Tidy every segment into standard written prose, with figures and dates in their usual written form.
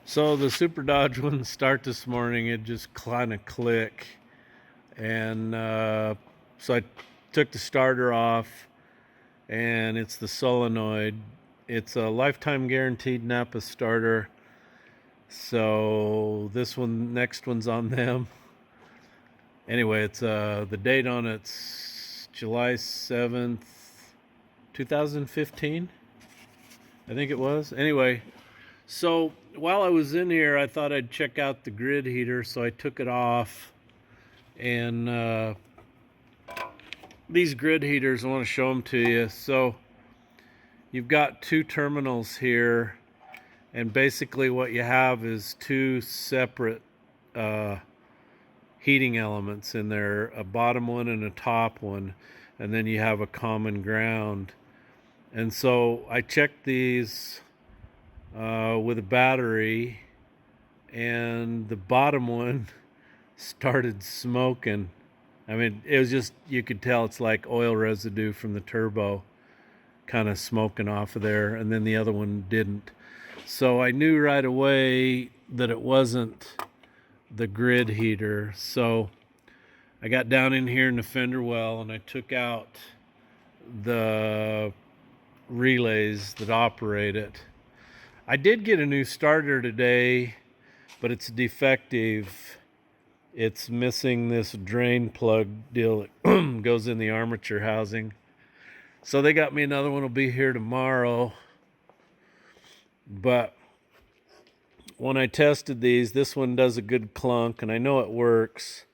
So the Super Dodge wouldn't start this morning. It just kind of click. And so I took the starter off, and it's the solenoid. It's a lifetime guaranteed Napa starter. So this one, next one's on them. Anyway, it's the date on it's July 7th, 2015. I think it was. Anyway, so while I was in here, I thought I'd check out the grid heater, so I took it off. And these grid heaters, I want to show them to you. So you've got two terminals here, and basically what you have is two separate heating elements in there, a bottom one and a top one, and then you have a common ground. And so I checked these with a battery, and the bottom one started smoking. I mean, it was just, you could tell it's like oil residue from the turbo kind of smoking off of there, and then the other one didn't. So I knew right away that it wasn't the grid heater. So I got down in here in the fender well, and I took out the relays that operate it. I did get a new starter today, but it's defective. It's missing this drain plug deal that goes in the armature housing. So they got me another one. Will be here tomorrow. But when I tested these, this one does a good clunk, and I know it works.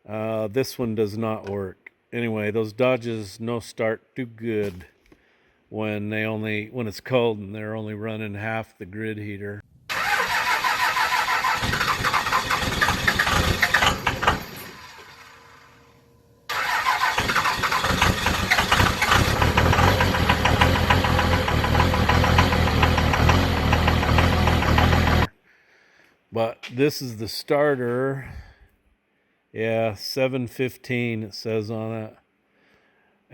This one does not work. Anyway, those Dodges no start too good when it's cold and they're only running half the grid heater. But this is the starter. Yeah, 715 it says on it.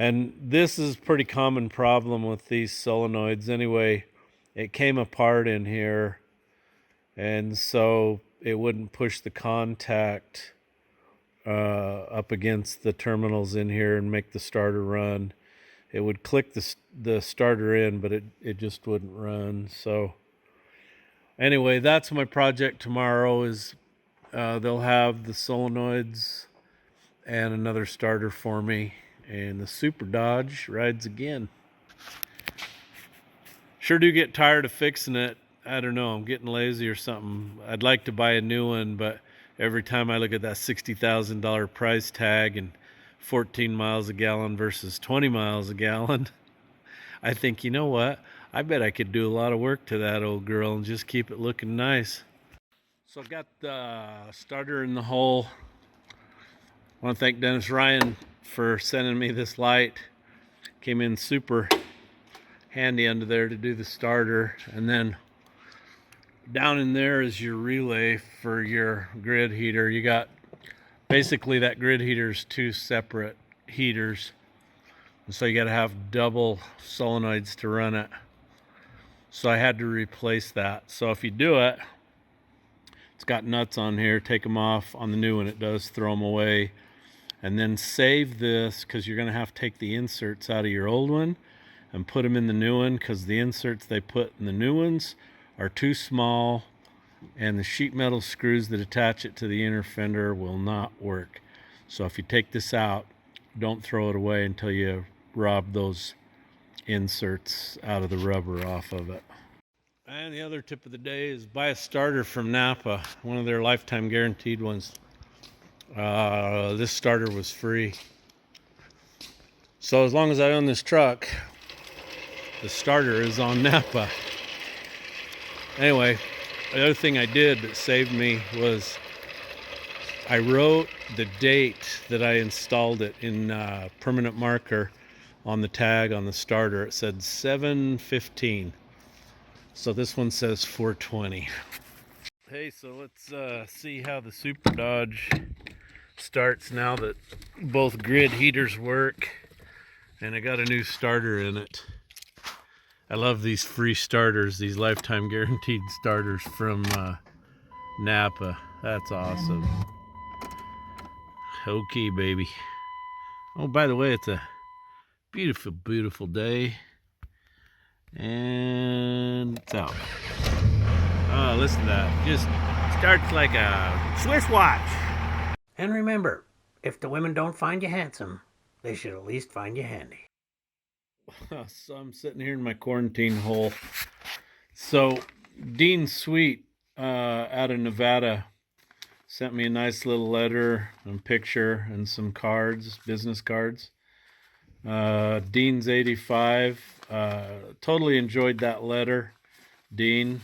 And this is a pretty common problem with these solenoids. Anyway, it came apart in here, and so it wouldn't push the contact up against the terminals in here and make the starter run. It would click the starter in, but it just wouldn't run. So anyway, that's my project tomorrow. Is they'll have the solenoids and another starter for me, and the Super Dodge rides again. Sure do get tired of fixing it. I don't know, I'm getting lazy or something. I'd like to buy a new one, but every time I look at that $60,000 price tag and 14 miles a gallon versus 20 miles a gallon, I think, you know what? I bet I could do a lot of work to that old girl and just keep it looking nice. So I've got the starter in the hole. I want to thank Dennis Ryan for sending me this light. Came in super handy under there to do the starter. And then down in there is your relay for your grid heater. You got basically that grid heater's two separate heaters. And so you got to have double solenoids to run it. So I had to replace that. So if you do it, it's got nuts on here. Take them off. On the new one it does. Throw them away. And then save this, because you're going to have to take the inserts out of your old one and put them in the new one, because the inserts they put in the new ones are too small, and the sheet metal screws that attach it to the inner fender will not work. So if you take this out, don't throw it away until you rob those inserts out of the rubber off of it. And the other tip of the day is buy a starter from Napa, one of their lifetime guaranteed ones. This starter was free. So as long as I own this truck, the starter is on Napa. Anyway, the other thing I did that saved me was I wrote the date that I installed it in permanent marker on the tag on the starter. It said 7/15. So this one says 4/20. Hey, so let's see how the Super Dodge starts now that both grid heaters work and I got a new starter in it. I love these free starters, these lifetime guaranteed starters from Napa. That's awesome. Okay, baby. Oh, by the way, it's a beautiful, beautiful day. And it's out. Oh, listen to that. Just starts like a Swiss watch. And remember, if the women don't find you handsome, they should at least find you handy. So I'm sitting here in my quarantine hole. So Dean Sweet out of Nevada sent me a nice little letter and picture and some cards, business cards. Dean's 85. Totally enjoyed that letter, Dean.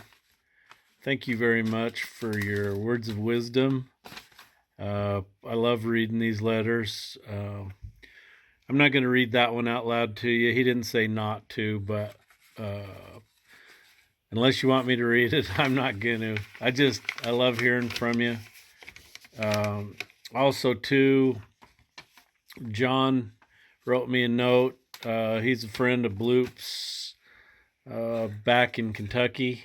Thank you very much for your words of wisdom. I love reading these letters. I'm not going to read that one out loud to you. He didn't say not to, but unless you want me to read it, I'm not going to. I love hearing from you. Also, too, John wrote me a note. He's a friend of Bloop's back in Kentucky.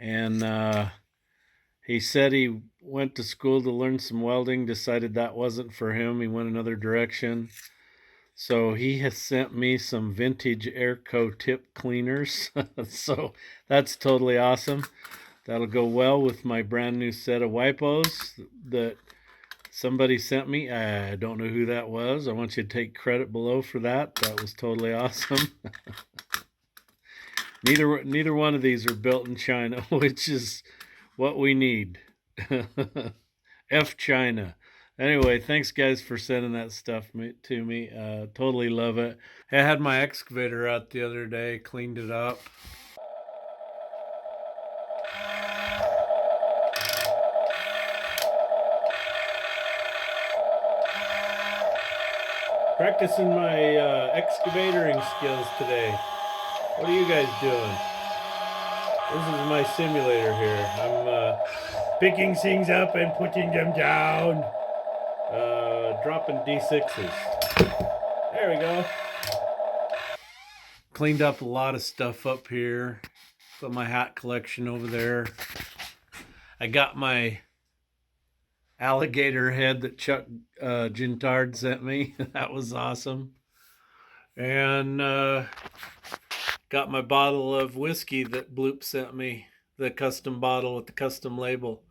And he said he went to school to learn some welding, decided that wasn't for him. He went another direction. So he has sent me some vintage Airco tip cleaners. So that's totally awesome. That'll go well with my brand new set of Wipos that somebody sent me. I don't know who that was. I want you to take credit below for that. That was totally awesome. Neither one of these are built in China, which is what we need. F China. Anyway, thanks guys for sending that stuff to me. Totally love it. I had my excavator out the other day, cleaned it up. Practicing my excavatoring skills today. What are you guys doing? This is my simulator here. I'm picking things up and putting them down. Dropping D6s. There we go. Cleaned up a lot of stuff up here. Put my hat collection over there. I got my alligator head that Chuck Jpaydirt sent me. That was awesome. And got my bottle of whiskey that Bloop sent me. The custom bottle with the custom label.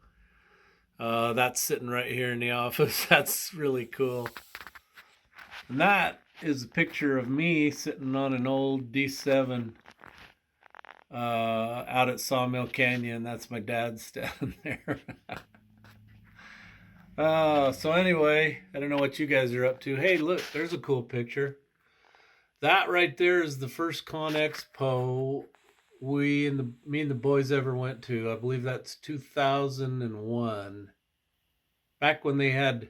That's sitting right here in the office. That's really cool. And that is a picture of me sitting on an old D7 out at Sawmill Canyon. That's my dad standing there. So anyway, I don't know what you guys are up to. Hey, look, there's a cool picture. That right there is the first Con Expo me and the boys ever went to. I believe that's 2001. Back when they had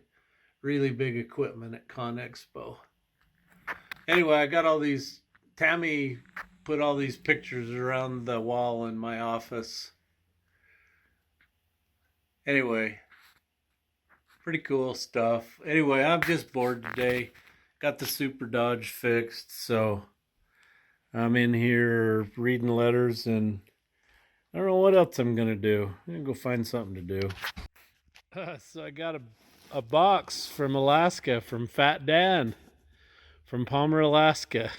really big equipment at Con Expo. Anyway, I got all these. Tammy put all these pictures around the wall in my office. Anyway, pretty cool stuff. Anyway, I'm just bored today. Got the Super Dodge fixed, so I'm in here reading letters, and I don't know what else I'm gonna do. I'm gonna go find something to do. So I got a box from Alaska from Fat Dan from Palmer, Alaska.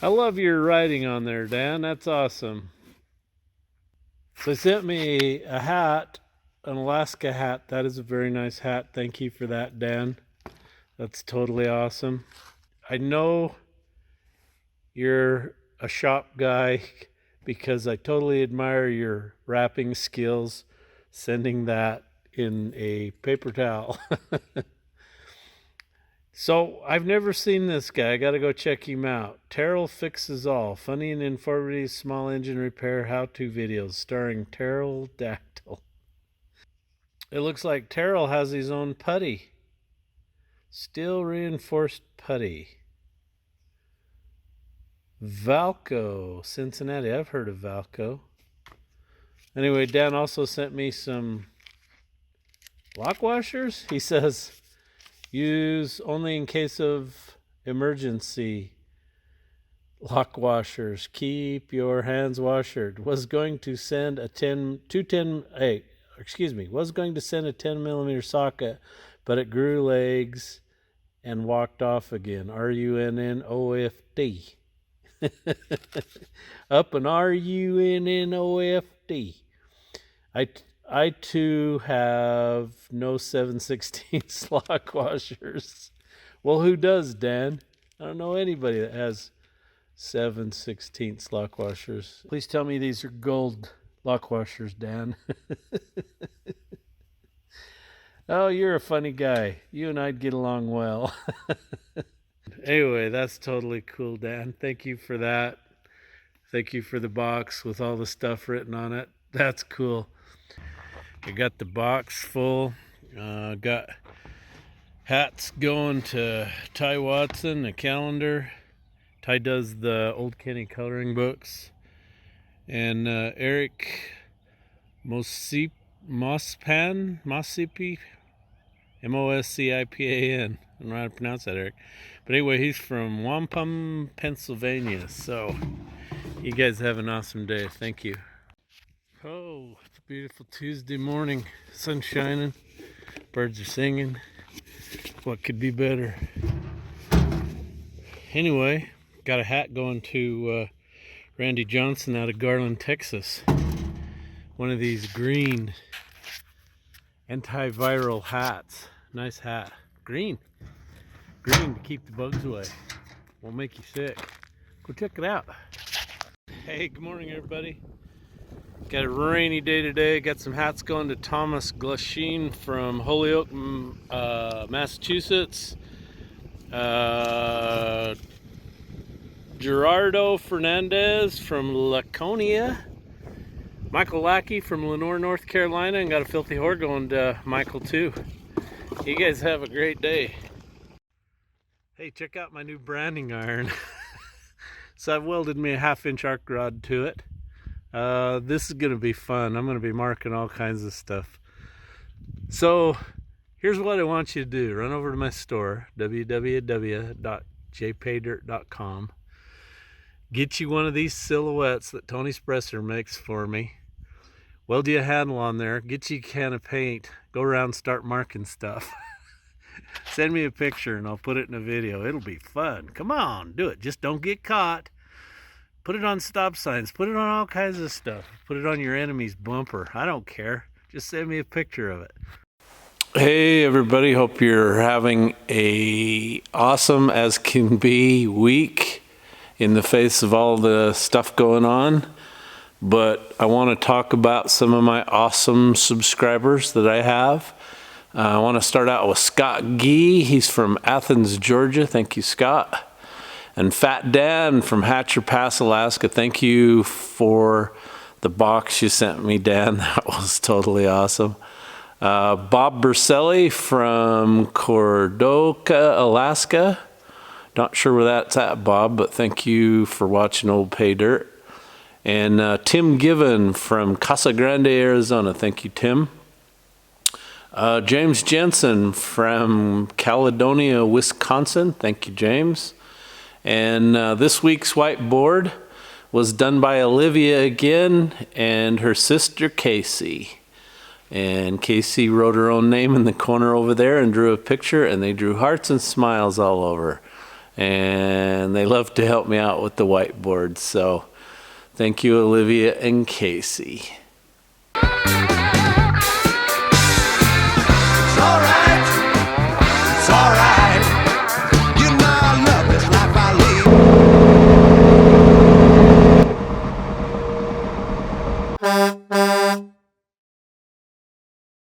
I love your writing on there, Dan. That's awesome. So he sent me a hat, an Alaska hat. That is a very nice hat. Thank you for that, Dan. That's totally awesome. I know you're a shop guy because I totally admire your wrapping skills, sending that in a paper towel. So I've never seen this guy. I got to go check him out. Terrell Fixes All. Funny and informative small engine repair how-to videos starring Terrell Dactyl. It looks like Terrell has his own putty. Steel reinforced putty. Valco, Cincinnati. I've heard of Valco. Anyway, Dan also sent me some lock washers. He says use only in case of emergency. Lock washers, keep your hands washed. Was going to send a 10 was going to send a 10 millimeter socket, but it grew legs and walked off again. RUNNOFD. Up an RUNNOFD. I too have no 7/16 lock washers. Well, who does, Dan? I don't know anybody that has 7/16 lock washers. Please tell me these are gold lock washers, Dan. Oh, you're a funny guy. You and I'd get along well. Anyway, that's totally cool, Dan. Thank you for that. Thank you for the box with all the stuff written on it. That's cool. I got the box full. Got hats going to Ty Watson, a calendar. Ty does the Old Kenny coloring books. And Eric Moscipan, Moscipan, Moscipan. I don't know how to pronounce that, Eric. But anyway, he's from Wampum, Pennsylvania. So you guys have an awesome day. Thank you. Oh, it's a beautiful Tuesday morning. Sun's shining. Birds are singing. What could be better? Anyway, got a hat going to Randy Johnson out of Garland, Texas. One of these green antiviral hats. Nice hat. Green to keep the bugs away. Won't make you sick. Go check it out. Hey, good morning, everybody. Got a rainy day today. Got some hats going to Thomas Glasheen from Holyoke, Massachusetts. Gerardo Fernandez from Laconia. Michael Lackey from Lenore, North Carolina. And got a filthy whore going to Michael too. You guys have a great day. Hey, check out my new branding iron. So I've welded me a 1/2-inch arc rod to it. This is going to be fun. I'm going to be marking all kinds of stuff. So here's what I want you to do. Run over to my store, www.jpaydirt.com. Get you one of these silhouettes that Tony Spresser makes for me. Weld you a handle on there. Get you a can of paint. Go around and start marking stuff. Send me a picture and I'll put it in a video. It'll be fun. Come on, do it. Just don't get caught. Put it on stop signs. Put it on all kinds of stuff. Put it on your enemy's bumper. I don't care. Just send me a picture of it. Hey everybody, hope you're having a awesome as can be week in the face of all the stuff going on. But I want to talk about some of my awesome subscribers that I have. I want to start out with Scott Gee. He's from Athens, Georgia. Thank you, Scott. And Fat Dan from Hatcher Pass, Alaska. Thank you for the box you sent me, Dan. That was totally awesome. Bob Berselli from Cordoka, Alaska. Not sure where that's at, Bob, but thank you for watching Old Pay Dirt. And Tim Given from Casa Grande, Arizona. Thank you, Tim. James Jensen from Caledonia, Wisconsin. Thank you, James. And this week's whiteboard was done by Olivia again and her sister Casey. And Casey wrote her own name in the corner over there and drew a picture, and they drew hearts and smiles all over. And they love to help me out with the whiteboard. So thank you, Olivia and Casey.